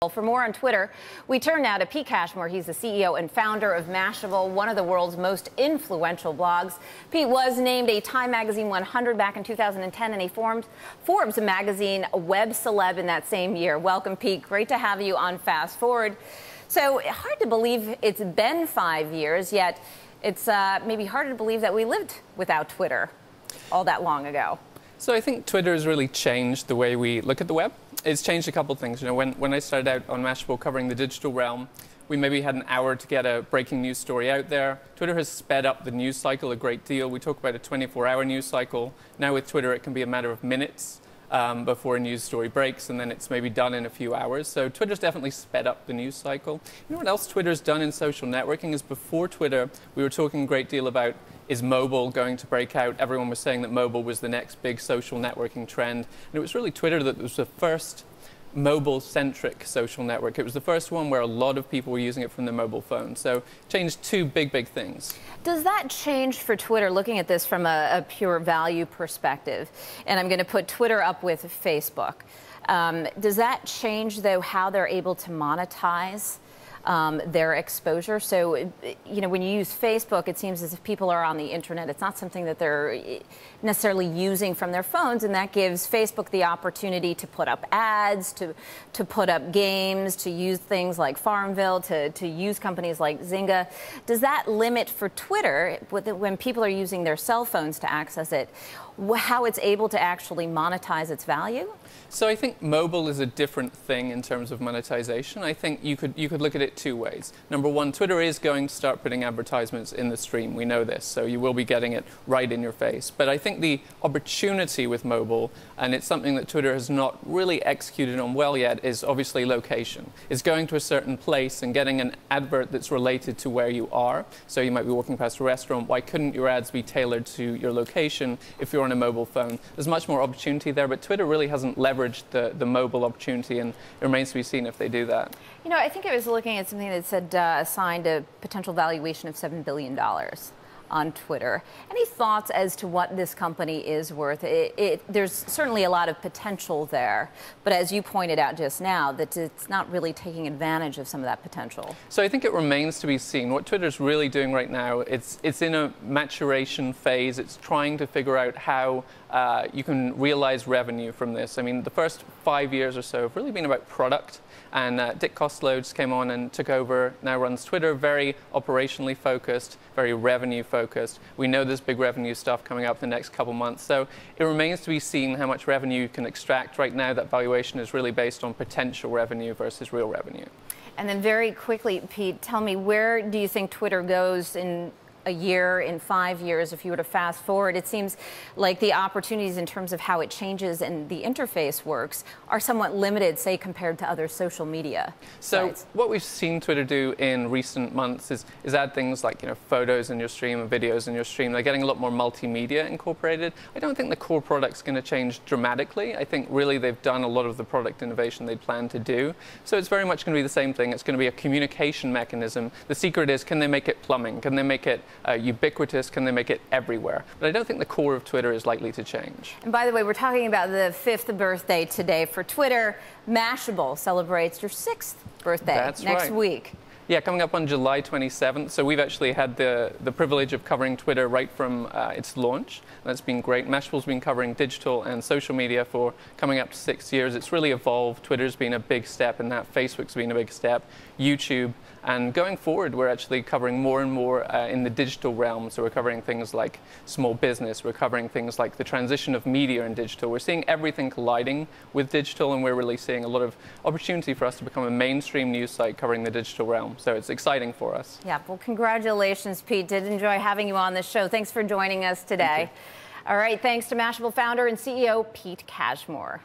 For more on Twitter, we turn now to Pete Cashmore. He's the CEO and founder of Mashable, one of the world's most influential blogs. Pete was named a Time Magazine 100 back in 2010, and he formed Forbes magazine web celeb in that same year. Welcome, Pete. Great to have you on Fast Forward. So hard to believe it's been 5 years, yet it's maybe harder to believe that we lived without Twitter all that long ago. So I think Twitter has really changed the way we look at the web. It's changed a couple of things. You know, when I started out on Mashable covering the digital realm, we maybe had an hour to get a breaking news story out there. Twitter has sped up the news cycle a great deal. We talk about a 24-hour news cycle. Now with Twitter, it can be a matter of minutes before a news story breaks, and then it's maybe done in a few hours. So Twitter's definitely sped up the news cycle. You know what else Twitter's done in social networking is before Twitter, we were talking a great deal about, is mobile going to break out? Everyone was saying that mobile was the next big social networking trend. And it was really Twitter that was the first mobile-centric social network. It was the first one where a lot of people were using it from their mobile phone. So changed two big things. Does that change for Twitter, looking at this from a pure value perspective? And I'm going to put Twitter up with Facebook. Does that change, though, how they're able to monetize their exposure? So, you know, when you use Facebook, it seems as if people are on the internet. It's not something that they're necessarily using from their phones, and that gives Facebook the opportunity to put up ads, to put up games, to use things like Farmville, to use companies like Zynga. Does that limit for Twitter, when people are using their cell phones to access it, how it's able to actually monetize its value? So I think mobile is a different thing in terms of monetization. I think you could look at it two ways. Number one, Twitter is going to start putting advertisements in the stream. We know this, so you will be getting it right in your face. But I think the opportunity with mobile, and it's something that Twitter has not really executed on well yet, is obviously location. It's going to a certain place and getting an advert that's related to where you are. So you might be walking past a restaurant. Why couldn't your ads be tailored to your location if you're on a mobile phone? There's much more opportunity there, but Twitter really hasn't leveraged the mobile opportunity, and it remains to be seen if they do that. You know, I think I was looking at something that said assigned a potential valuation of $7 billion on Twitter. Any thoughts as to what this company is worth? There's certainly a lot of potential there, but as you pointed out just now, that it's not really taking advantage of some of that potential. So I think it remains to be seen. What Twitter's really doing right now, it's in a maturation phase. It's trying to figure out how you can realize revenue from this. I mean, the first 5 years or so have really been about product. And Dick Costolo just came on and took over, now runs Twitter, very operationally focused, very revenue focused. We know there's big revenue stuff coming up in the next couple months. So it remains to be seen how much revenue you can extract. Right now, that valuation is really based on potential revenue versus real revenue. And then very quickly, Pete, tell me, where do you think Twitter goes in a year, in 5 years, if you were to fast forward? It seems like the opportunities in terms of how it changes and the interface works are somewhat limited, say, compared to other social media sites. What we've seen Twitter do in recent months is add things like, you know, photos in your stream and videos in your stream. They're getting a lot more multimedia incorporated. I don't think the core product's going to change dramatically. I think really they've done a lot of the product innovation they planned to do. So it's very much going to be the same thing. It's going to be a communication mechanism. The secret is, can they make it plumbing? Can they make it ubiquitous? Can they make it everywhere? But I don't think the core of Twitter is likely to change. And by the way, we're talking about the 5th birthday today for Twitter. Mashable celebrates your 6th birthday next week. Yeah, coming up on July 27th. So we've actually had the privilege of covering Twitter right from its launch. That's been great. Mashable's been covering digital and social media for coming up to 6 years. It's really evolved. Twitter's been a big step in that. Facebook's been a big step. YouTube. And going forward, we're actually covering more and more in the digital realm. So we're covering things like small business. We're covering things like the transition of media and digital. We're seeing everything colliding with digital, and we're really seeing a lot of opportunity for us to become a mainstream news site covering the digital realm. So it's exciting for us. Yeah, well, congratulations, Pete. Did enjoy having you on the show. Thanks for joining us today. All right, thanks to Mashable founder and CEO Pete Cashmore.